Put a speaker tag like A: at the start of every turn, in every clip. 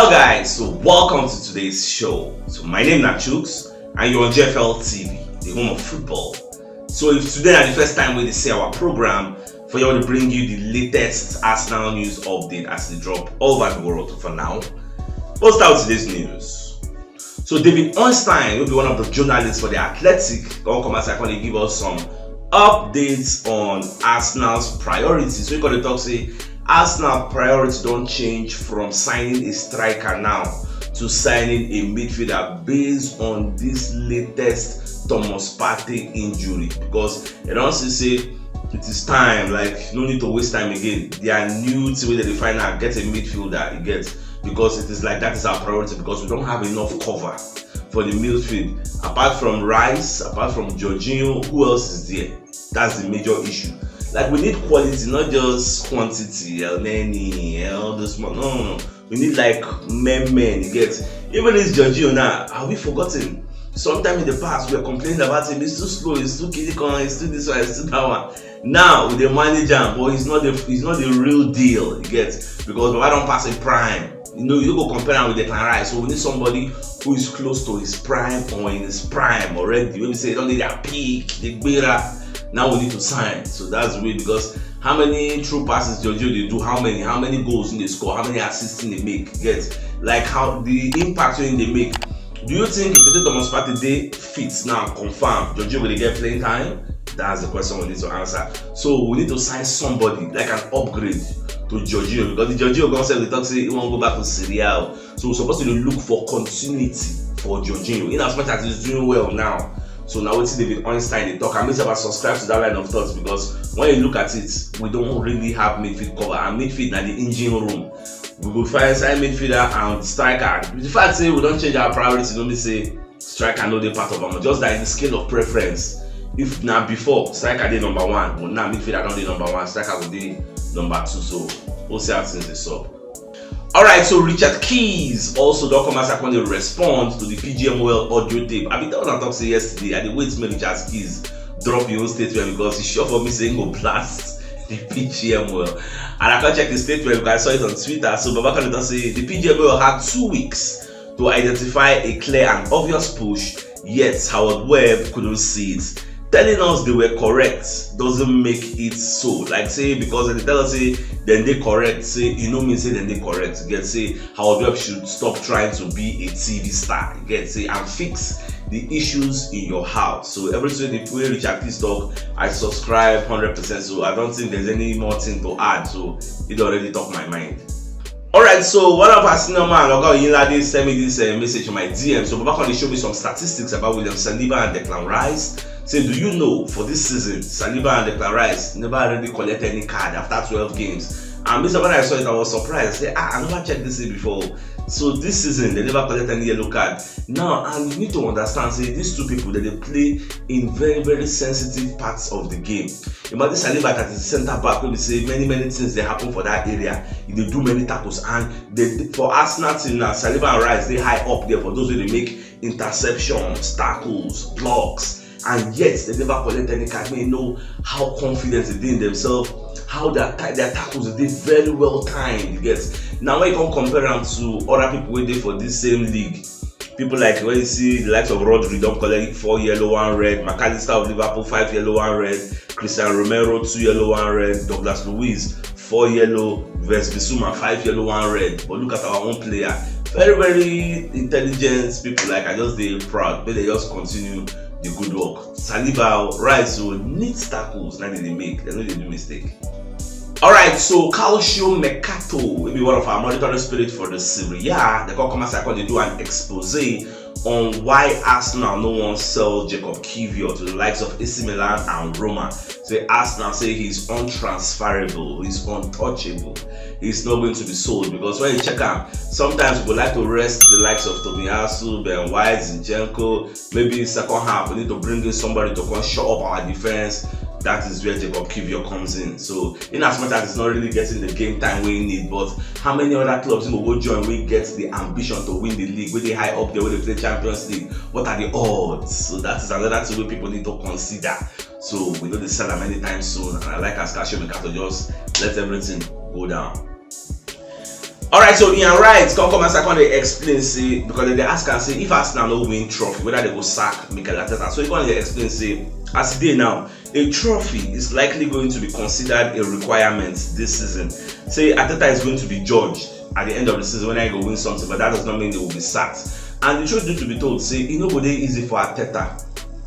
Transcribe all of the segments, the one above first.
A: Hello guys, so welcome to today's show. So my name is CHUKS and you're on JFL TV, the home of football. So if today is the first time we see our program, for you to bring you the latest Arsenal news update as they drop all over the world for now. Let's start with today's news. So David Einstein will be one of the journalists for the Athletic. Going to give us some updates on Arsenal's priorities. So we're going to talk say Arsenal priorities don't change from signing a striker now to signing a midfielder based on this latest Thomas Partey injury, because they don't say it is time, like no need to waste time again. They are new to where they find out get a midfielder, you get, because it is like that is our priority, because we don't have enough cover for the midfield. Apart from Rice, apart from Jorginho, who else is there? That's the major issue. Like we need quality, not just quantity. All this money. No. We need like men. You get. Even this Jorginho now, are we forgotten? Sometime in the past we were complaining about him. He's too slow. He's too kiddie. He's too this one. He's too that one. Now with the manager, boy, he's not the real deal. You get, because Baba don't pass a prime. You go compare him with the Declan Rice. So we need somebody who is close to his prime or in his prime already. When we say don't need their peak, the better. Now we need to sign. So that's weird, because how many true passes Jorginho they do? How many goals in they score? How many assists they make? Get, like how the impact when they make. Do you think if the Thomas Partey they fits now confirm Jorginho will get playing time? That's the question we need to answer. So we need to sign somebody like an upgrade to Jorginho, because the Jorginho concept they talk say he won't go back to Serie A. So we're supposed to look for continuity for Jorginho, in as much as he's doing well now. So now we see David Einstein they talk, and make sure subscribe to that line of thoughts, because when you look at it, we don't really have midfield cover, and midfield na the engine room. We will find side midfielder and striker. The fact say we don't change our priorities, don't say striker no dey part of them, just that in the scale of preference. If now before striker dey number one, but now midfielder don't dey number one, striker will dey number two. So we'll see how things dey sub. Alright, so Richard Keys also don't come as I want to respond to the PGM Audio Tape. I been talking talk say yesterday, I did wait till Richard Keys drop your own statement, because he's sure for me saying go blast the PGM and I can check the statement because I saw it on Twitter. So Baba can say the PGM had 2 weeks to identify a clear and obvious push, yet Howard Webb couldn't see it. Telling us they were correct doesn't make it so. Like say, because they tell us say then they correct, say you know me say then they correct. Get say Howard Webb should stop trying to be a TV star. Get say and fix the issues in your house. So every time they play Richard Keys talk, I subscribe 100%. So I don't think there's any more thing to add. So it already talked my mind. Alright, so one of our senior man, Oga Oyinlade, sent me this message in my DM. So Baba can show me some statistics about William Saliba and Declan Rice. Say, do you know for this season, Saliba and Declan Rice never really collected any card after 12 games? And when I saw it, I was surprised. I said, I never checked this before. So this season, they never collected any yellow card. Now, and you need to understand, say, these two people, that they play in very, very sensitive parts of the game. Imagine Saliba that is center back, when they say many things they happen for that area. They do many tackles. And for Arsenal team now, Saliba and Rice, they high up there for those who they make interceptions, tackles, blocks. And yet they never collect any card. They know how confident they did in themselves, how their tackles they did very well timed. You get, now when you can compare them to other people who did for this same league, people like when you see the likes of Rodri don't collect 4 yellow 1 red, McAllister of Liverpool 5 yellow 1 red, Christian Romero 2 yellow 1 red, Douglas Luiz 4 yellow, Vance Bissouma 5 yellow 1 red. But look at our own player, very intelligent people. Like I just they proud, but they just continue the good work. Saliba, Rice, so neat tackles, now they make, they know they do mistake. Alright, so Calcio Mercato will be one of our monitoring spirits for the Serie A. The come as I they do an expose on why Arsenal no one sell Jacob Kiwior to the likes of AC Milan and Roma. So Arsenal say he's untransferable, he's untouchable, he's not going to be sold, because when you check out, sometimes we like to rest the likes of Tomiyasu, Ben White, Zinchenko. Maybe in second half we need to bring in somebody to come shore up our defense. That is where Jacob Kiwior comes in. So in as much as it's not really getting the game time we need, but how many other clubs will go join we get the ambition to win the league, where they high up there, where they play Champions League? What are the odds? So that is another thing where people need to consider. So we know they sell them anytime soon, and I like as Calcio Mercato just let everything go down. Alright, so Ian Wright come and second they explain say because they ask and say if Arsenal no win trophy, whether they go sack Mikel Arteta. So he come and explain say as it is now, a trophy is likely going to be considered a requirement this season. Say Arteta is going to be judged at the end of the season when I go win something, but that does not mean they will be sacked. And the truth need to be told, say it no go dey easy for Arteta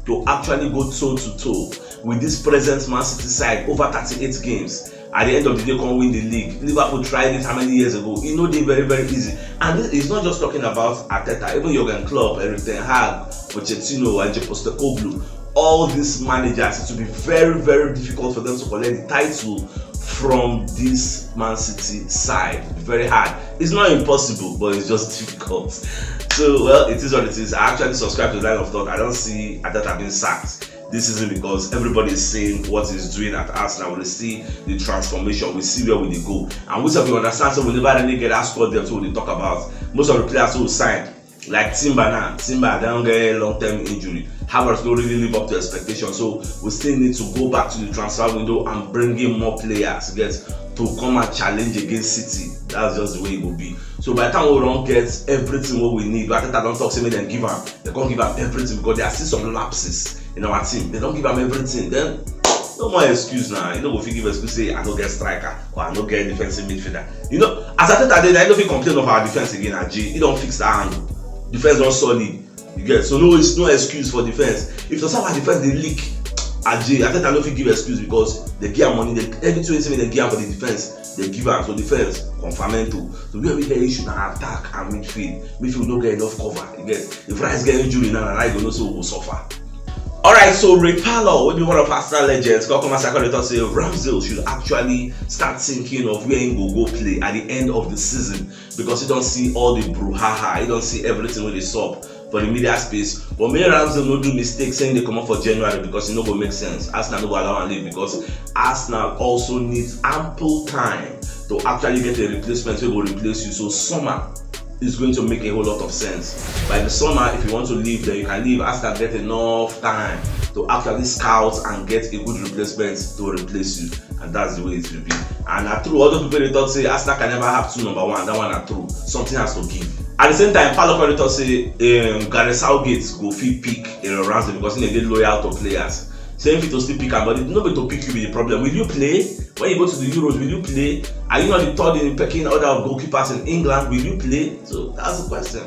A: to actually go toe to toe with this present Man City side over 38 games. At the end of the day, can win the league. Liverpool tried it how many years ago? You know they very easy. And this is not just talking about Arteta, even Jurgen Klopp, Erik ten Hag, Pochettino, and Postecoglou. All these managers, it will be very difficult for them to collect the title from this Man City side. Very hard. It's not impossible, but it's just difficult. So, well, it is what it is. I actually subscribe to the line of thought. I don't see Arteta being sacked this season because everybody is saying what he's doing at Arsenal. We see the transformation, we see where we go. And most of you understand, so we never really get that squad there, so we talk about most of the players who signed, like Timber, they don't get long-term injury. Havertz don't really live up to expectations, so we still need to go back to the transfer window and bring in more players to come and challenge against City. That's just the way it will be. So by the time we don't get everything what we need, Arteta don't talk, say them give them. They can't give them everything because there are still some lapses in our team. They don't give them everything. Then no more excuse now. You know, if you give excuse, say I don't get striker or I don't get defensive midfielder. You know, as Arteta did, I don't complain of our defense again. He don't fix that angle. Defense not solid. You get so no excuse for defense. If some our defense they leak, Arteta don't give excuse because they give money. Every 20 minutes they give for the defense. They give them so defense confirmento. So we have a issue now attack and midfield. Midfield don't get enough cover. You get if Rice get injury now, and I don't know so we will suffer. Alright, so Ray Parlour will be one of Arsenal legends. Come and say Ramsdale should actually start thinking of where he will go play at the end of the season because he don't see all the brouhaha, he don't see everything when they sup for the media space. But maybe Ramsdale no do mistake saying they come up for January because it no go make sense. Arsenal no go allow and leave because Arsenal also needs ample time to actually get a replacement who will replace you. So summer is going to make a whole lot of sense. By the summer, if you want to leave, then you can leave. Arsenal get enough time to actually scout and get a good replacement to replace you, and that's the way it will be. And true, other people they talk say Arsenal can never have two number one. That one are true. Something has to give. At the same time, Parlour talk say Gareth Southgate go fit pick Ramsdale because they dey loyal to players. Same fit to still pick him, but nobody to pick you with the problem. Will you play? When you go to the Euros, will you play? Are you not the third in the pecking order of goalkeepers in England? Will you play? So that's the question.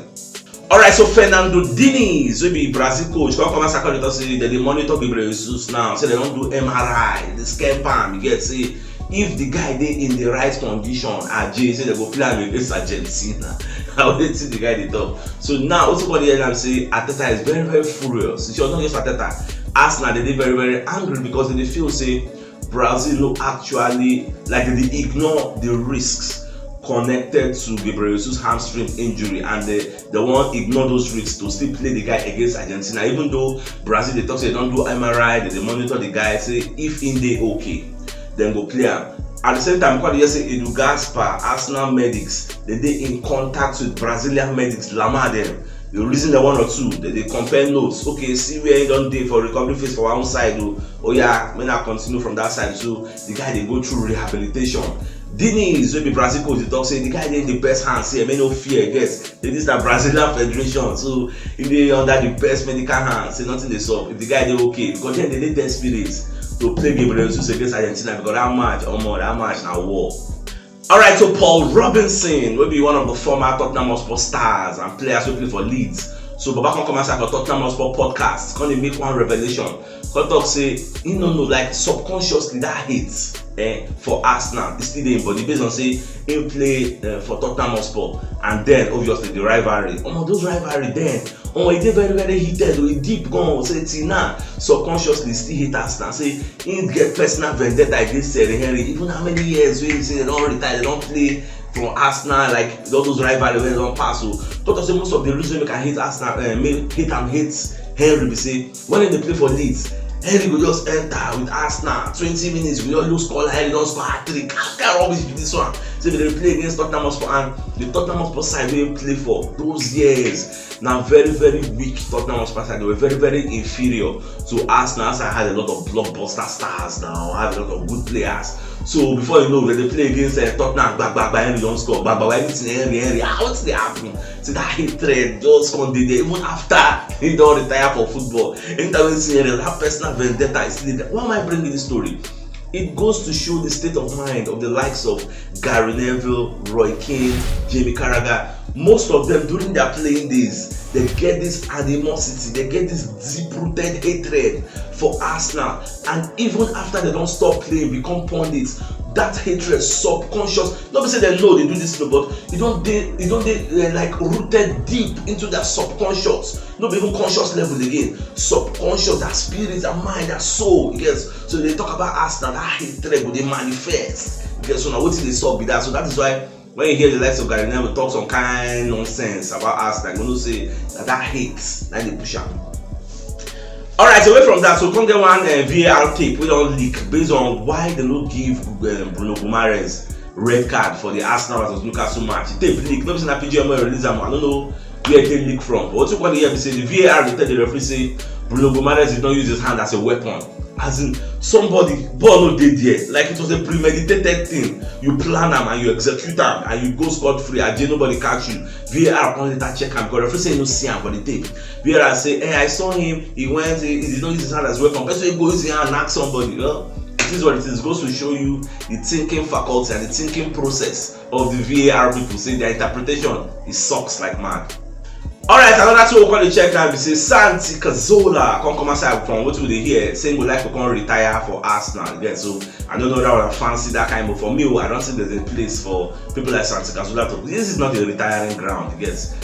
A: Alright, so Fernando Diniz, will be Brazil coach, come and say that they monitor Gabriel Jesus now, say they don't do MRI, they scare palm, you get say if the guy dey in the right condition, say they go play him against Argentina. How they see the guy they talk. So now also for the end I'm saying Arteta is very furious. It's not just Arteta. Arsenal they very angry because they feel say Brazil no actually like they ignore the risks connected to Gabriel Jesus' hamstring injury and they won't ignore those risks to still play the guy against Argentina. Even though Brazil they talk say they don't do MRI, they monitor the guy, say if in day okay, then go play him. At the same time, what they say Edu Gaspar, Arsenal medics, they in contact with Brazilian medics, Lamar them. The reason the one or two, they compare notes. Okay, see where you don't day for recovery phase for one side. Oh yeah, when I continue from that side. So the guy they go through rehabilitation. Diniz, will be Brazil coach, they talk say the guy they in the best hands here, may no fear, guess. This is the Brazilian Federation. So if they under the best medical hands, say nothing they solve. If the guy they okay, because then they need their spirits to play Gabriel Jesus against Argentina because that match now war. Alright, so Paul Robinson will be one of the former Tottenham Hotspur stars and players who play for Leeds. So Baba can come and say for Tottenham Hotspur podcast, can they make one revelation? Can talk say, you know, like subconsciously that hate for Arsenal is still there, but based on say he play for Tottenham Hotspur and then obviously the rivalry. Those rivalry then, it dey very heated, it deep gone. Say till now, subconsciously still hate Arsenal. Say he get personal vendetta against Thierry Henry. Even how many years we say they don't retire, they don't play for Arsenal, like all those rivalry when they don't pass. So talk say most of the reason we can hate Arsenal, hate Henry, be say when they play for Leeds, Henry will just enter with Arsenal 20 minutes, we don't lose score, Henry don't score hat-trick. How can rubbish be this one? So they play against Tottenham Hotspur and the Tottenham Hotspur side they play for those years. Now very weak Tottenham Hotspur side, they were very inferior. So Arsenal had a lot of blockbuster stars now, have a lot of good players. So before you know, when they play against Tottenham, Henry don't score, anything Henry, what's they happen? See that hatred just come there even after he don't retire for football. Anytime you see Henry, that personal vendetta is still there. Why am I bringing this story? It goes to show the state of mind of the likes of Gary Neville, Roy Keane, Jamie Carragher. Most of them during their playing days, they get this animosity, they get this deep-rooted hatred for Arsenal, and even after they don't stop playing, become pundits, that hatred subconscious. Not say they know they do this, but it don't they like rooted deep into their subconscious, not even conscious level again. Subconscious, that spirit, that mind, that soul. Yes. So they talk about Arsenal, that hatred, but they manifest. Yes. So now what they saw be that. So that is why when you hear the likes of Gary Neville talk some kind nonsense about Arsenal, you know say that hate, that they push up. Alright, away from that, so come get one VAR tape we don't leak based on why they don't give Bruno Guimaraes red card for the Arsenal versus Newcastle match. The tape leak, nobody na PGM release them. I don't know where it leak from. But what you want to hear me say, the VAR will tell the referee say Bruno Guimaraes did not use his hand as a weapon. As in somebody ball no dey there, like it was a premeditated thing. You plan them and you execute them and you go scot free and nobody catch you. VAR only that check him because referee say no see him for the tape. VAR say, hey, I saw him, he went, he did not use his hand as a weapon. That's why he go use his hand and knock somebody. Well, it is what it is. It goes to show you the thinking faculty and the thinking process of the VAR people. Say their interpretation is sucks like mad. Alright, another two we call the check now. We say Santi Cazorla come aside from what we hear saying we like to come retire for Arsenal. Yeah, so I don't know that I fancy that kind, but for me, I don't think there's a place for people like Santi Cazorla to. This is not a retiring ground, yes.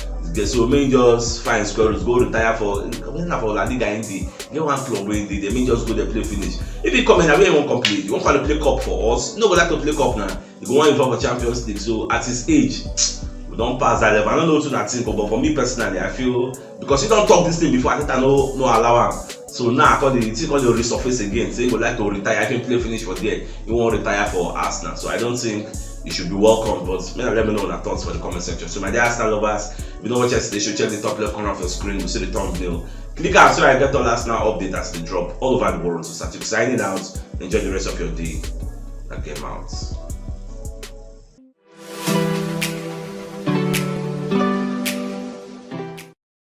A: So may just find squares, go retire for La Liga Indy. Get one club where they may just go there play finish. If you come in, I really won't complete. You won't want to play cup for us. Nobody like to play cup now. You go on involve for Champions League. So at his age, we don't pass that level. I don't know what to think, but for me personally, I feel because you don't talk this thing before, I think I no allow him. So now I call the resurface again. Say you would like to retire, I can play finish for there. You won't retire for Arsenal. So I don't think you should be welcome. But let me know your thoughts for the comment section. So my dear Arsenal lovers, if you don't watch yesterday, you should check the top left corner of your screen. You see the thumbnail. Click out so I get all Arsenal update as they drop all over the world. So start signing out. Enjoy the rest of your day. And get out.